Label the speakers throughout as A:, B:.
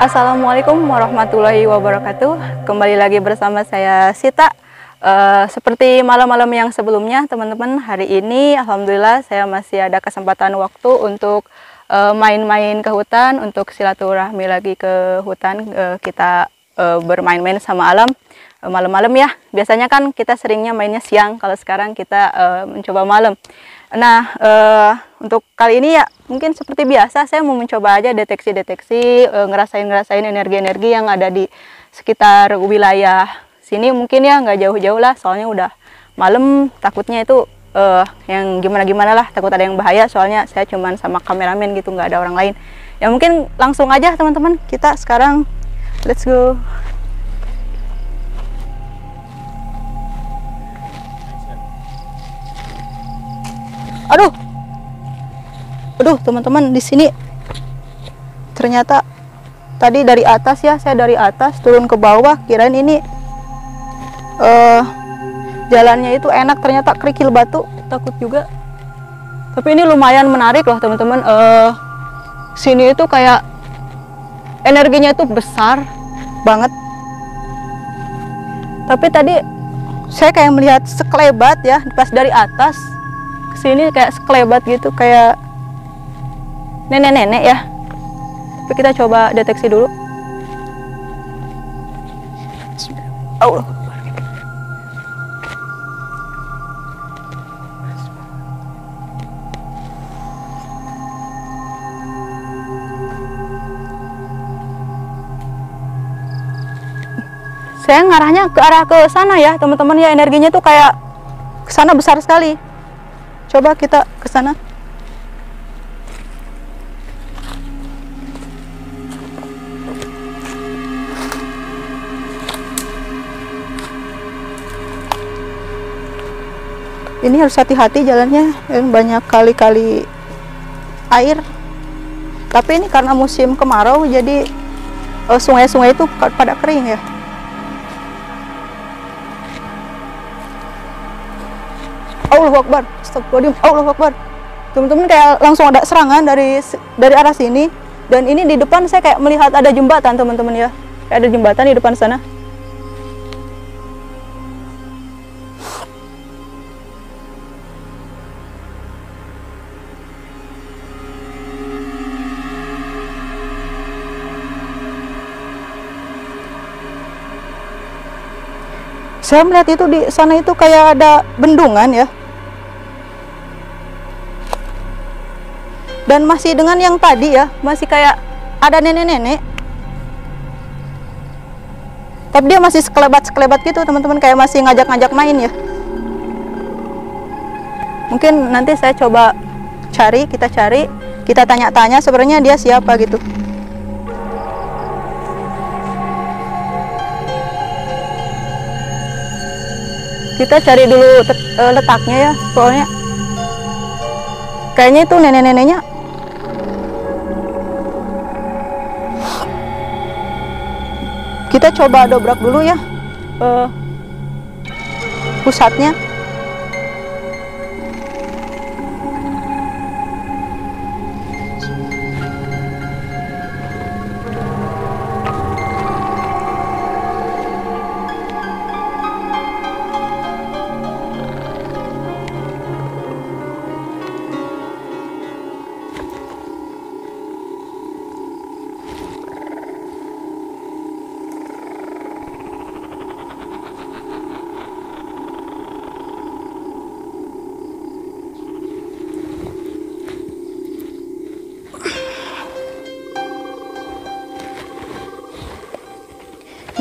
A: Assalamualaikum warahmatullahi wabarakatuh. Kembali lagi bersama saya Sita. Seperti malam-malam yang sebelumnya, teman-teman, hari ini alhamdulillah saya masih ada kesempatan waktu untuk main-main ke hutan, untuk silaturahmi lagi ke hutan. Kita bermain-main sama alam malam-malam ya. Biasanya kan kita seringnya mainnya siang, kalau sekarang kita mencoba malam. Nah, untuk kali ini ya mungkin seperti biasa saya mau mencoba aja deteksi-deteksi, ngerasain energi-energi yang ada di sekitar wilayah sini. Mungkin ya nggak jauh-jauh lah, soalnya udah malam, takutnya itu yang gimana-gimana lah, takut ada yang bahaya, soalnya saya cuman sama kameramen gitu, nggak ada orang lain. Ya mungkin langsung aja teman-teman, kita sekarang let's go. Aduh teman-teman, di sini ternyata tadi dari atas ya, saya dari atas turun ke bawah, kirain ini jalannya itu enak, ternyata kerikil batu, takut juga. Tapi ini lumayan menarik loh teman-teman. Sini itu kayak energinya itu besar banget. Tapi tadi saya kayak melihat sekelebat ya, pas dari atas ke sini kayak sekelebat gitu, kayak nenek-nenek ya. Tapi kita coba deteksi dulu. Allah. Saya ngarahnya ke arah ke sana ya teman-teman ya, energinya tuh kayak ke sana besar sekali. Coba kita ke sana. Ini harus hati-hati jalannya, banyak kali-kali air. Tapi ini karena musim kemarau, jadi sungai-sungai itu pada kering ya. Allahu Akbar, astagfirullahaladzim, Allahu Akbar. Teman-teman, kayak langsung ada serangan dari arah sini. Dan ini di depan saya kayak melihat ada jembatan teman-teman ya. Kayak ada jembatan di depan sana. Saya melihat itu di sana itu kayak ada bendungan ya. Dan masih dengan yang tadi ya, masih kayak ada nenek-nenek. Tapi dia masih sekelebat-sekelebat gitu teman-teman, kayak masih ngajak-ngajak main ya. Mungkin nanti saya coba cari, kita tanya-tanya sebenarnya dia siapa gitu. Kita cari dulu letaknya ya, soalnya kayaknya itu nenek-neneknya. Kita coba dobrak dulu ya pusatnya.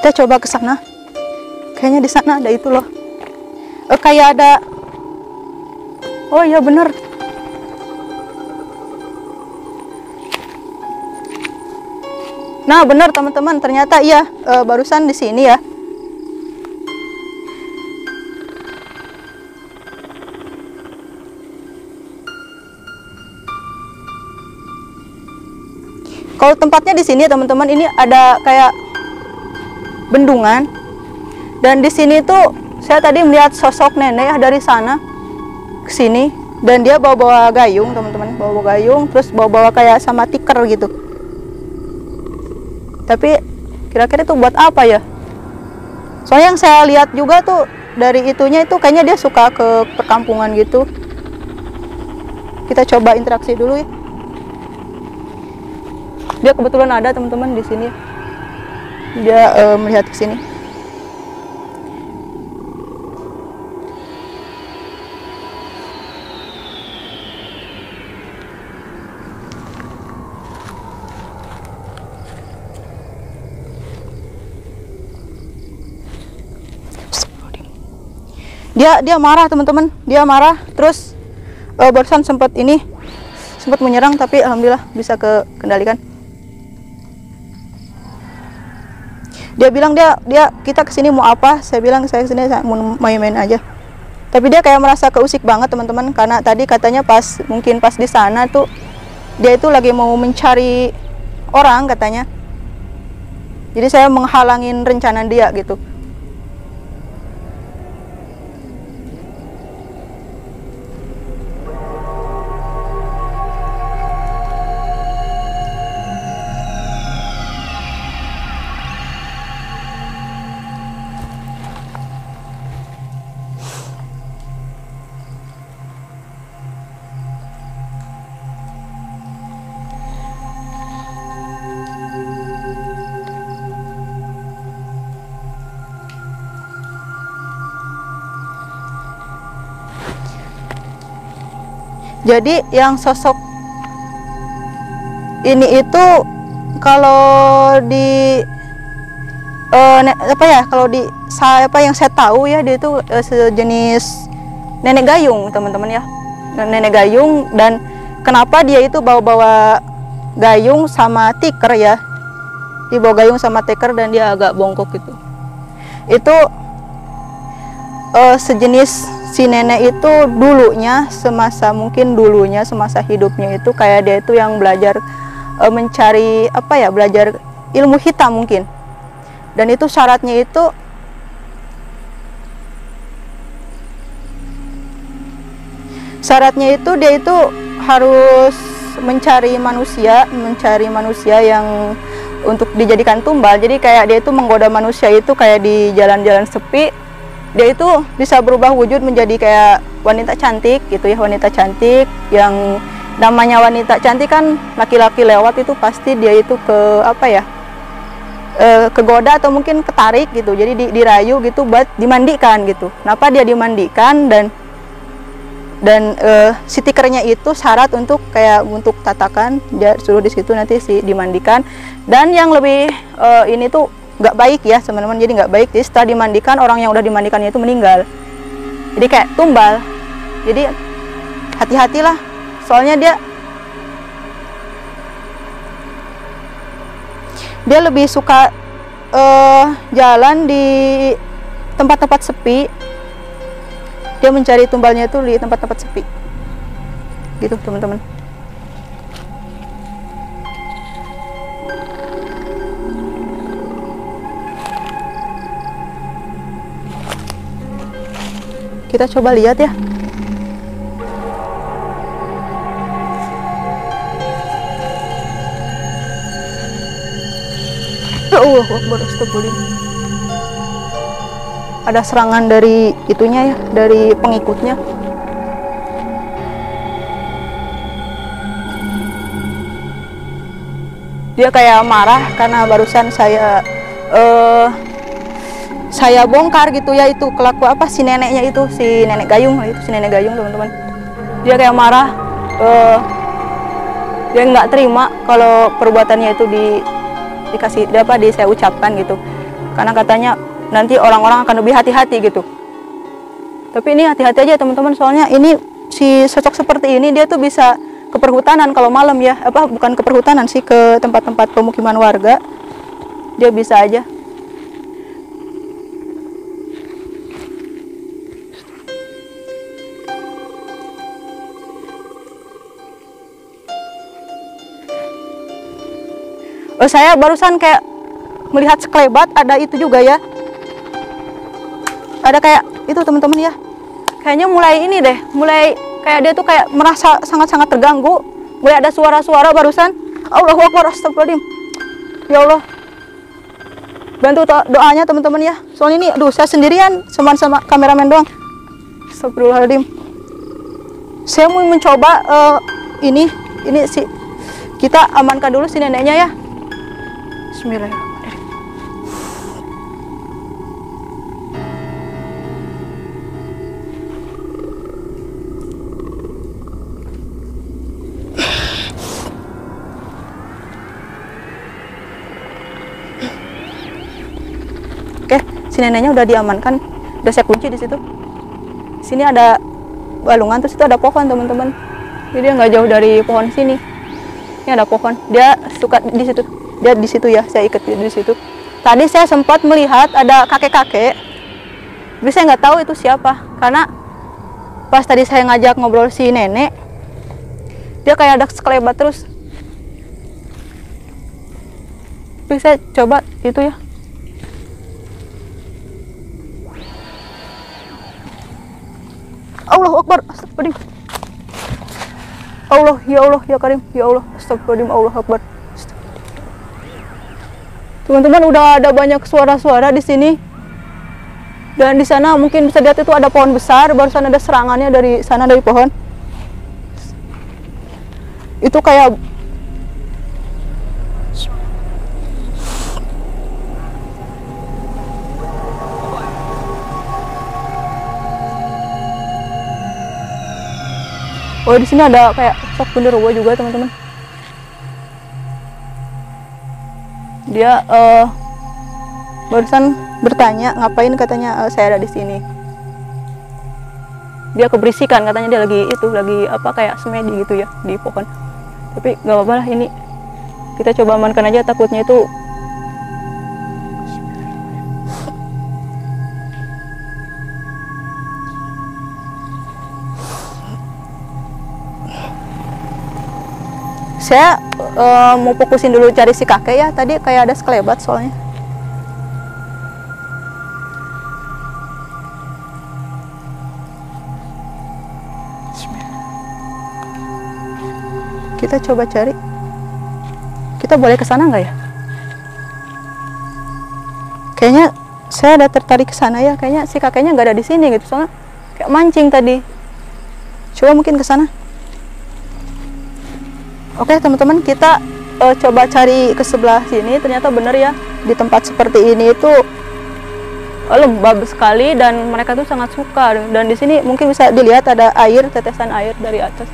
A: Kita coba ke sana. Kayaknya di sana ada itu loh. Kayak ada. Oh iya bener. Nah bener teman-teman, ternyata iya, barusan di sini ya. Kalau tempatnya di sini ya teman-teman, ini ada kayak bendungan, dan di sini tuh saya tadi melihat sosok nenek ya dari sana ke sini, dan dia bawa-bawa gayung teman-teman, bawa-bawa gayung, terus bawa-bawa kayak sama tikar gitu. Tapi kira-kira itu buat apa ya? Soalnya yang saya lihat juga tuh dari itunya itu kayaknya dia suka ke perkampungan gitu. Kita coba interaksi dulu ya. Dia kebetulan ada teman-teman di sini. Dia melihat ke sini. Dia marah teman-teman, dia marah. Terus barusan sempat menyerang, tapi alhamdulillah bisa kendalikan. Dia bilang kita kesini mau apa? Saya bilang saya kesini mau main-main aja. Tapi dia kayak merasa keusik banget teman-teman, karena tadi katanya mungkin pas di sana tuh dia itu lagi mau mencari orang katanya. Jadi saya menghalangin rencana dia gitu. Jadi yang sosok ini itu kalau di yang saya tahu ya, dia itu sejenis nenek gayung teman-teman ya, nenek gayung. Dan kenapa dia itu bawa gayung sama tikar ya, dibawa gayung sama tikar dan dia agak bongkok gitu. Itu sejenis si nenek itu dulunya semasa hidupnya itu kayak dia itu yang belajar mencari belajar ilmu hitam mungkin. Dan itu syaratnya itu dia itu harus mencari manusia yang untuk dijadikan tumbal. Jadi kayak dia itu menggoda manusia itu kayak di jalan-jalan sepi. Dia itu bisa berubah wujud menjadi kayak wanita cantik gitu ya, wanita cantik. Yang namanya wanita cantik kan laki-laki lewat itu pasti dia itu kegoda atau mungkin ketarik gitu. Jadi dirayu gitu buat dimandikan gitu. Kenapa dia dimandikan? Dan si tikernya itu syarat untuk tatakan, dia suruh di situ nanti dimandikan. Dan yang lebih ini tuh nggak baik ya teman-teman, jadi nggak baik. Jadi setelah dimandikan, orang yang udah dimandikannya itu meninggal, jadi kayak tumbal. Jadi hati-hatilah, soalnya dia lebih suka jalan di tempat-tempat sepi. Dia mencari tumbalnya itu di tempat-tempat sepi gitu teman-teman. Kita coba lihat ya. Allahu Akbar, astagfirullah. Ada serangan dari itunya ya, dari pengikutnya. Dia kayak marah karena barusan saya bongkar gitu ya, itu kelakuan si neneknya itu, si nenek gayung teman-teman. Dia kayak marah, dia nggak terima kalau perbuatannya itu saya ucapkan gitu, karena katanya nanti orang-orang akan lebih hati-hati gitu. Tapi ini hati-hati aja teman-teman, soalnya ini si sosok seperti ini dia tuh bisa ke perhutanan kalau malam ya, bukan ke perhutanan sih, ke tempat-tempat pemukiman warga, dia bisa aja. Saya barusan kayak melihat sekelebat, ada itu juga ya. Ada kayak itu teman-teman ya. Kayaknya mulai kayak dia tuh kayak merasa sangat-sangat terganggu. Mulai ada suara-suara barusan. Allahu Akbar, astagfirullahaladzim. Ya Allah. Bantu doanya teman-teman ya. Soalnya ini, aduh, saya sendirian, sama kameramen doang. Astagfirullahaladzim. Saya mau mencoba ini si kita amankan dulu si neneknya ya. Bismillahirrahmanirrahim. Oke, si neneknya udah diamankan, udah saya kunci di situ. Sini ada balungan, terus itu ada pohon teman-teman. Jadi dia nggak jauh dari pohon sini. Ini ada pohon. Dia suka di situ. Dia di situ ya. Saya ikat di situ. Tadi saya sempat melihat ada kakek-kakek. Tapi saya nggak tahu itu siapa. Karena pas tadi saya ngajak ngobrol si nenek, dia kayak ada sekelebat terus. Tapi saya coba itu ya. Allahu Akbar, astagfirullahaladzim. Allah, ya Allah, ya Karim, ya Allah, astagfirullahaladzim, Allah Akbar. Teman-teman, udah ada banyak suara-suara di sini. Dan di sana mungkin bisa lihat itu ada pohon besar, barusan ada serangannya dari sana, dari pohon. Itu kayak oh, di sini ada kayak sok genderuwo juga teman-teman. Dia barusan bertanya ngapain, katanya saya ada di sini. Dia keberisikan, katanya dia lagi apa kayak semedi gitu ya di pohon. Tapi nggak apa-apa lah, ini kita coba amankan aja, takutnya itu saya mau fokusin dulu cari si kakek ya. Tadi kayak ada sekelebat soalnya. Kita coba cari. Kita boleh ke sana nggak ya? Kayaknya saya ada tertarik ke sana ya. Kayaknya si kakeknya nggak ada di sini gitu, soalnya kayak mancing tadi. Coba mungkin ke sana. Oke teman-teman, kita coba cari ke sebelah sini. Ternyata benar ya, di tempat seperti ini itu lembab sekali dan mereka tuh sangat suka. Dan di sini mungkin bisa dilihat ada air, tetesan air dari atas.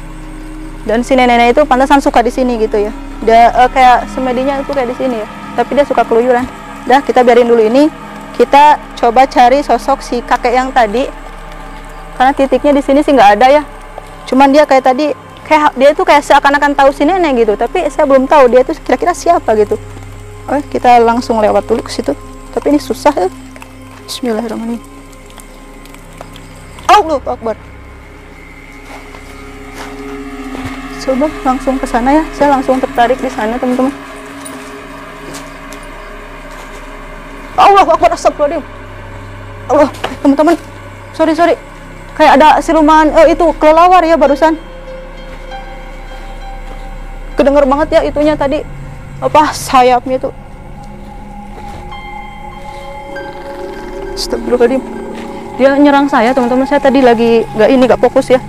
A: Dan si nenek itu pantasan suka di sini gitu ya. Dia kayak semedinya itu kayak di sini ya. Tapi dia suka keluyuran. Dah, kita biarin dulu ini. Kita coba cari sosok si kakek yang tadi. Karena titiknya di sini sih nggak ada ya. Cuman dia kayak tadi, kayak dia itu kayak seakan-akan tahu si nenek gitu. Tapi saya belum tahu dia itu kira-kira siapa gitu. Oke, kita langsung lewat dulu ke situ. Tapi ini susah ya. Bismillahirrahmanirrahim. Allahu Akbar. Coba langsung ke sana ya. Saya langsung tertarik di sana, teman-teman. Allahu Akbar, astagfirullahaladzim. Allah, teman-teman. Sorry. Kayak ada siluman itu kelelawar ya barusan. Kedengar banget ya itunya tadi. Apa sayapnya itu. Astagfirullahaladzim. Dia nyerang saya, teman-teman. Saya tadi lagi nggak fokus ya.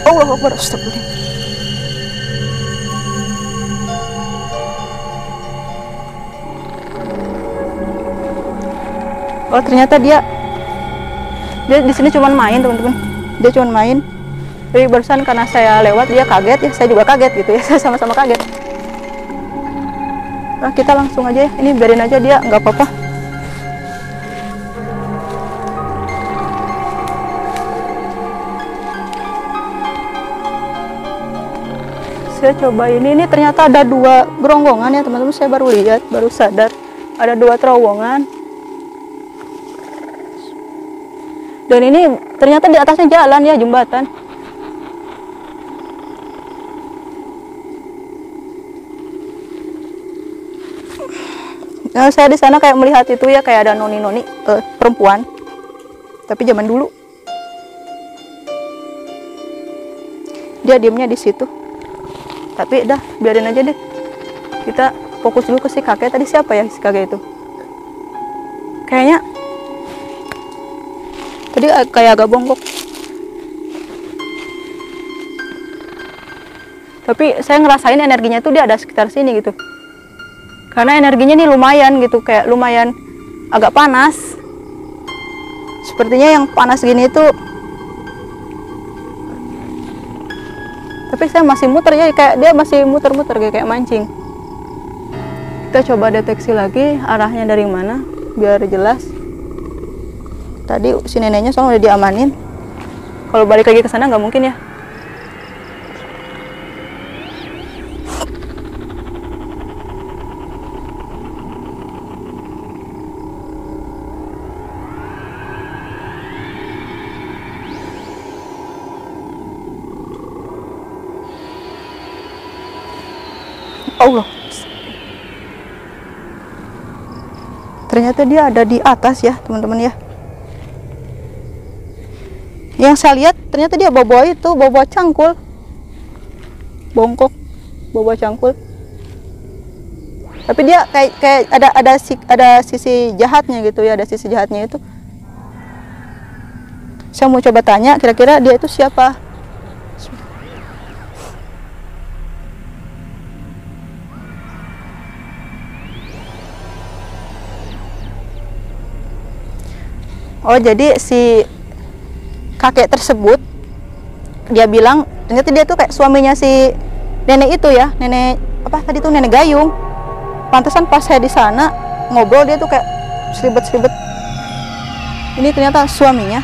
A: Allahu Akbar, astagfirullah. Oh, ternyata dia di sini cuma main, teman-teman. Dia cuma main. Jadi barusan karena saya lewat, dia kaget ya. Saya juga kaget gitu ya. Saya sama-sama kaget. Nah, kita langsung aja ya. Ini biarin aja dia, nggak apa-apa. Saya coba ini ternyata ada 2 geronggongan ya teman-teman. Saya baru lihat, baru sadar ada 2 terowongan. Dan ini ternyata di atasnya jalan ya, jembatan. Nah, saya di sana kayak melihat itu ya, kayak ada noni-noni perempuan. Tapi zaman dulu. dia diemnya di situ. Tapi dah biarin aja deh, kita fokus dulu ke si kakek. Tadi siapa ya si kakek itu? Kayaknya tadi kayak agak bongkok. Tapi saya ngerasain energinya tuh dia ada sekitar sini gitu. Karena energinya nih lumayan gitu, kayak lumayan agak panas. Sepertinya yang panas gini itu. Tapi saya masih muter ya, kayak dia masih muter-muter kayak mancing. Kita coba deteksi lagi arahnya dari mana biar jelas. Tadi si neneknya soalnya udah diamanin. Kalau balik lagi ke sana nggak mungkin ya. Allah, ternyata dia ada di atas ya teman-teman ya. Yang saya lihat ternyata dia bawa itu, bawa cangkul, bongkok, bawa cangkul. Tapi dia kayak ada sisi jahatnya gitu ya, ada sisi jahatnya itu. Saya mau coba tanya, kira-kira dia itu siapa? Oh, jadi si kakek tersebut dia bilang ternyata dia tuh kayak suaminya si nenek itu ya, nenek apa tadi tuh, nenek Gayung. Pantesan pas saya di sana ngobrol dia tuh kayak seribet-seribet. Ini ternyata suaminya.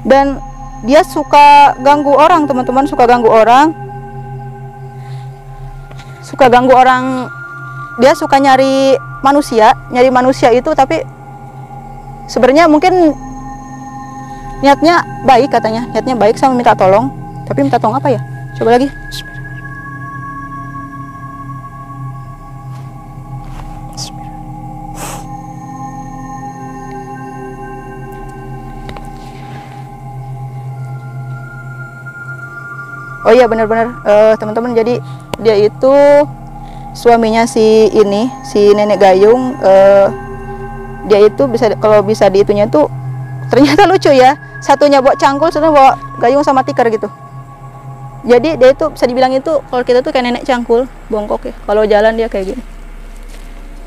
A: Dan dia suka ganggu orang, teman-teman, suka ganggu orang. Suka ganggu orang, dia suka nyari manusia itu, tapi sebenarnya mungkin niatnya baik, katanya niatnya baik sama minta tolong. Tapi minta tolong apa ya? Coba lagi. Oh iya, benar-benar teman-teman, jadi dia itu suaminya si nenek Gayung. Dia itu kalau bisa dihitunya tuh ternyata lucu ya, satunya bawa cangkul, satunya bawa gayung sama tikar gitu. Jadi dia itu bisa dibilang itu, kalau kita tuh kayak nenek cangkul, bongkok ya. Kalau jalan dia kayak gini,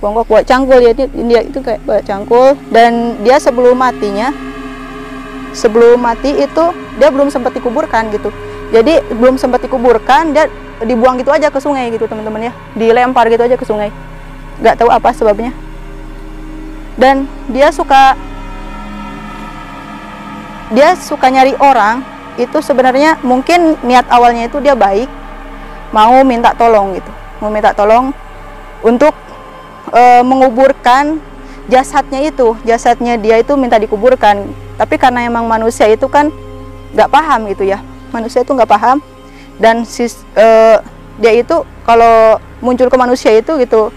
A: bongkok bawa cangkul ya. Dia itu kayak bawa cangkul. Dan dia sebelum mati itu dia belum sempat dikuburkan gitu. Jadi belum sempat dikuburkan, dia dibuang gitu aja ke sungai gitu teman-teman ya, dilempar gitu aja ke sungai, nggak tahu apa sebabnya. Dan dia suka nyari orang itu. Sebenarnya mungkin niat awalnya itu dia baik, mau minta tolong gitu, mau minta tolong untuk menguburkan jasadnya dia itu minta dikuburkan. Tapi karena emang manusia itu kan nggak paham gitu ya, manusia itu nggak paham. Dan dia itu kalau muncul ke manusia itu gitu,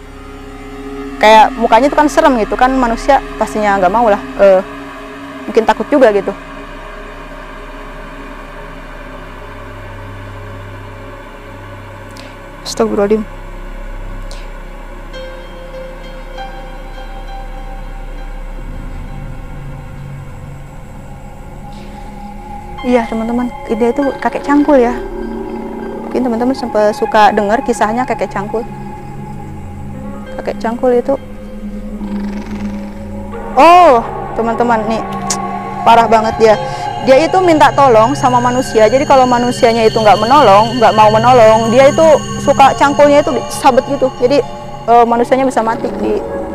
A: kayak mukanya itu kan serem gitu kan, manusia pastinya nggak mau lah, mungkin takut juga gitu. Astagfirullahaladzim. Iya teman-teman, dia itu kakek cangkul ya. Mungkin teman-teman sempat suka dengar kisahnya kakek cangkul. Kakek cangkul itu, oh teman-teman nih, parah banget dia. Dia itu minta tolong sama manusia. Jadi kalau manusianya itu nggak mau menolong, dia itu suka cangkulnya itu sabet gitu. Jadi manusianya bisa mati.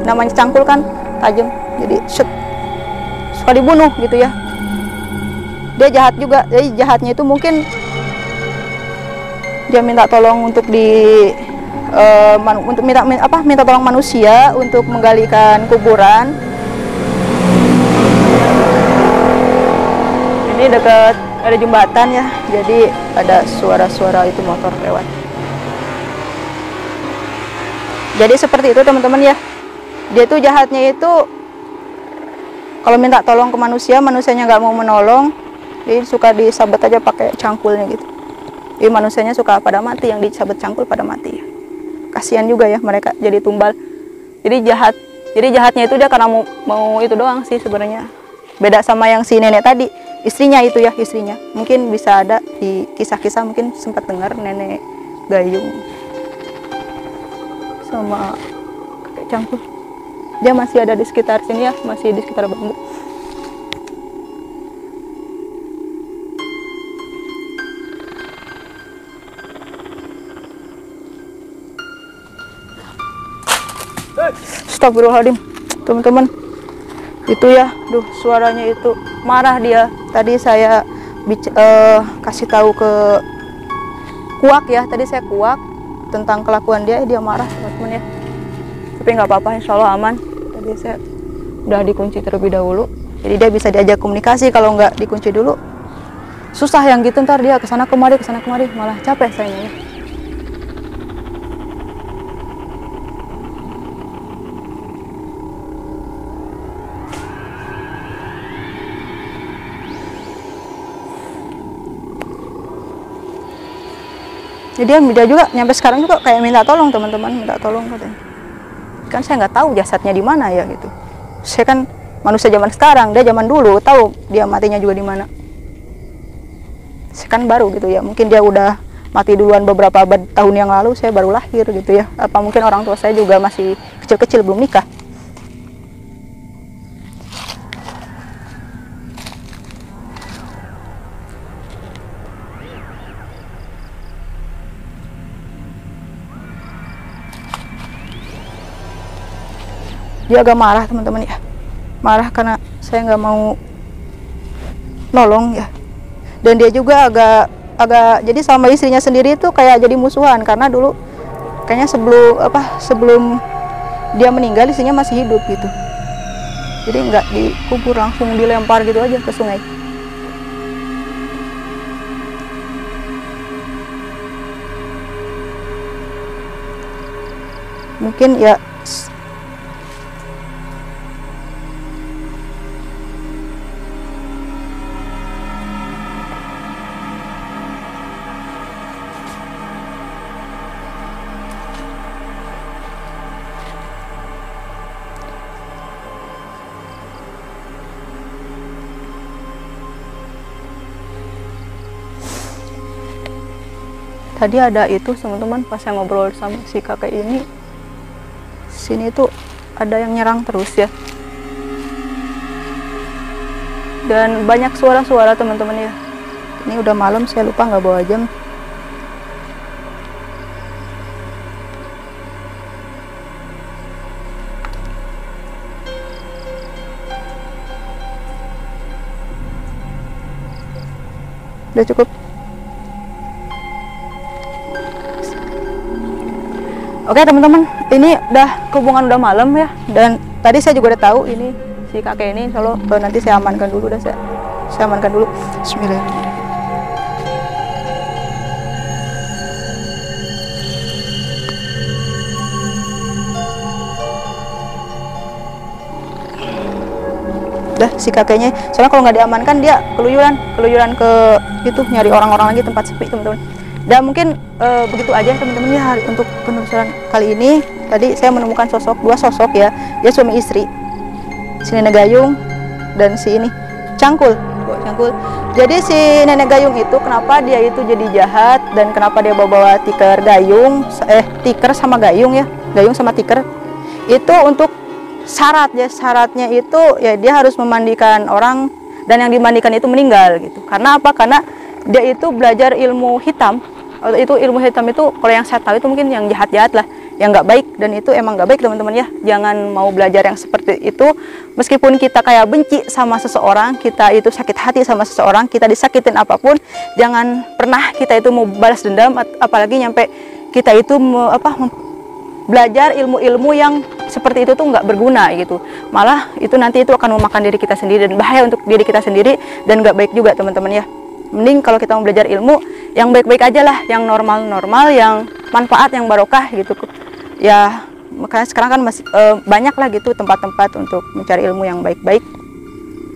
A: Namanya cangkul kan tajam, jadi suka dibunuh gitu ya. Dia jahat juga. Jadi jahatnya itu mungkin dia minta tolong untuk minta tolong manusia untuk menggalikan kuburan. Ini dekat ada jembatan ya, jadi ada suara-suara itu motor lewat. Jadi seperti itu teman-teman ya. Dia tuh jahatnya itu kalau minta tolong ke manusia, manusianya nggak mau menolong, dia suka disabet aja pakai cangkulnya gitu. Jadi manusianya suka pada mati, yang disabet cangkul pada mati. Kasihan juga ya mereka jadi tumbal. Jadi jahat. Jadi jahatnya itu dia karena mau itu doang sih sebenarnya. Beda sama yang si nenek tadi, istrinya itu ya, istrinya. Mungkin bisa ada di kisah-kisah, mungkin sempat dengar nenek gayung sama kakek cangkul. Dia masih ada di sekitar sini ya, masih di sekitar bambu. Astagfirullahaladzim, teman-teman. Itu ya, duh, suaranya itu marah dia. Tadi saya kasih tahu ke Kuak ya, tadi saya Kuak tentang kelakuan dia marah teman-teman ya. Tapi nggak apa-apa, insya Allah aman. Tadi saya udah dikunci terlebih dahulu, jadi dia bisa diajak komunikasi. Kalau nggak dikunci dulu, susah yang gitu, ntar dia kesana kemari, malah capek saya ya. Jadi dia juga nyampe sekarang juga kayak minta tolong teman-teman, minta tolong katanya. Kan saya nggak tahu jasadnya di mana ya gitu. Saya kan manusia zaman sekarang, dia zaman dulu tahu dia matinya juga di mana. Saya kan baru gitu ya, mungkin dia udah mati duluan beberapa tahun yang lalu, saya baru lahir gitu ya. Apa mungkin orang tua saya juga masih kecil-kecil belum nikah. Dia agak marah teman-teman ya, marah karena saya nggak mau nolong ya. Dan dia juga agak jadi sama istrinya sendiri itu kayak jadi musuhan, karena dulu kayaknya sebelum dia meninggal istrinya masih hidup gitu. Jadi nggak dikubur, langsung dilempar gitu aja ke sungai. Mungkin ya tadi ada itu teman-teman, pas saya ngobrol sama si kakek ini, sini tuh ada yang nyerang terus ya, dan banyak suara-suara teman-teman ya. Ini udah malam, saya lupa nggak bawa jam. Udah cukup. Oke teman-teman, ini hubungan udah malam ya, dan tadi saya juga udah tahu ini si kakek ini, insya Allah nanti saya amankan dulu, saya amankan dulu. Bismillah. Udah si kakeknya, soalnya kalau nggak diamankan dia keluyuran ke itu, nyari orang-orang lagi, tempat sepi teman-teman. Dan mungkin begitu aja teman-teman ya untuk penelusuran kali ini. Tadi saya menemukan dua sosok ya, dia suami istri, si nenek gayung dan si ini cangkul. Jadi si nenek gayung itu kenapa dia itu jadi jahat, dan kenapa dia bawa tikar sama gayung ya, gayung sama tikar itu untuk syaratnya itu ya dia harus memandikan orang, dan yang dimandikan itu meninggal gitu. Karena apa? Karena dia itu belajar ilmu hitam. Itu ilmu hitam itu kalau yang saya tahu itu mungkin yang jahat-jahat lah, yang nggak baik, dan itu emang nggak baik teman-teman ya. Jangan mau belajar yang seperti itu. Meskipun kita kayak benci sama seseorang, kita itu sakit hati sama seseorang, kita disakitin apapun, jangan pernah kita itu mau balas dendam, apalagi nyampe kita itu belajar ilmu-ilmu yang seperti itu tuh nggak berguna gitu. Malah itu nanti itu akan memakan diri kita sendiri, dan bahaya untuk diri kita sendiri, dan nggak baik juga teman-teman ya. Mending kalau kita mau belajar ilmu yang baik-baik aja lah, yang normal-normal, yang manfaat, yang barokah gitu ya. Makanya sekarang kan masih banyak lah gitu tempat-tempat untuk mencari ilmu yang baik-baik.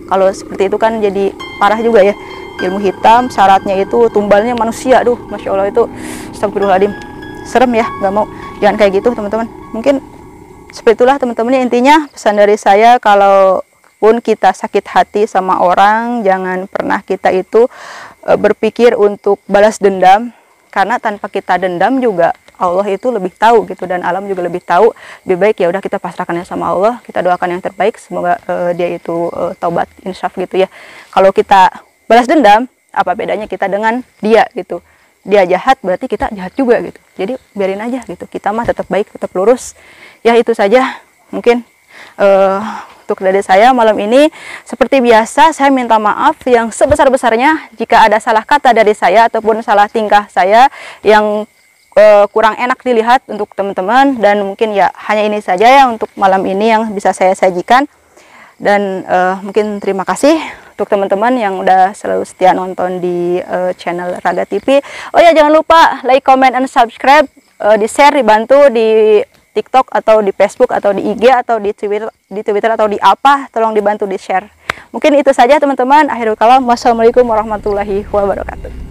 A: Kalau seperti itu kan jadi parah juga ya. Ilmu hitam syaratnya itu tumbalnya manusia. Aduh, Masya Allah, itu astagfirullahaladzim, serem ya, nggak mau. Jangan kayak gitu teman-teman. Mungkin seperti itulah teman-teman. Intinya pesan dari saya, kalaupun kita sakit hati sama orang, jangan pernah kita itu berpikir untuk balas dendam, karena tanpa kita dendam juga Allah itu lebih tahu gitu, dan alam juga lebih tahu. Lebih baik ya udah kita pasrahkannya sama Allah, kita doakan yang terbaik, semoga dia itu taubat insaf gitu ya. Kalau kita balas dendam, apa bedanya kita dengan dia gitu? Dia jahat berarti kita jahat juga gitu. Jadi biarin aja gitu, kita mah tetap baik, tetap lurus. Ya itu saja mungkin untuk dari saya malam ini. Seperti biasa, saya minta maaf yang sebesar-besarnya jika ada salah kata dari saya ataupun salah tingkah saya yang kurang enak dilihat untuk teman-teman. Dan mungkin ya hanya ini saja ya untuk malam ini yang bisa saya sajikan. Dan mungkin terima kasih untuk teman-teman yang udah selalu setia nonton di channel Raga TV. Oh ya, jangan lupa like, comment, and subscribe, di-share, dibantu di TikTok atau di Facebook atau di IG atau di Twitter atau di apa, tolong dibantu di-share. Mungkin itu saja teman-teman. Akhirul kalam, wassalamualaikum warahmatullahi wabarakatuh.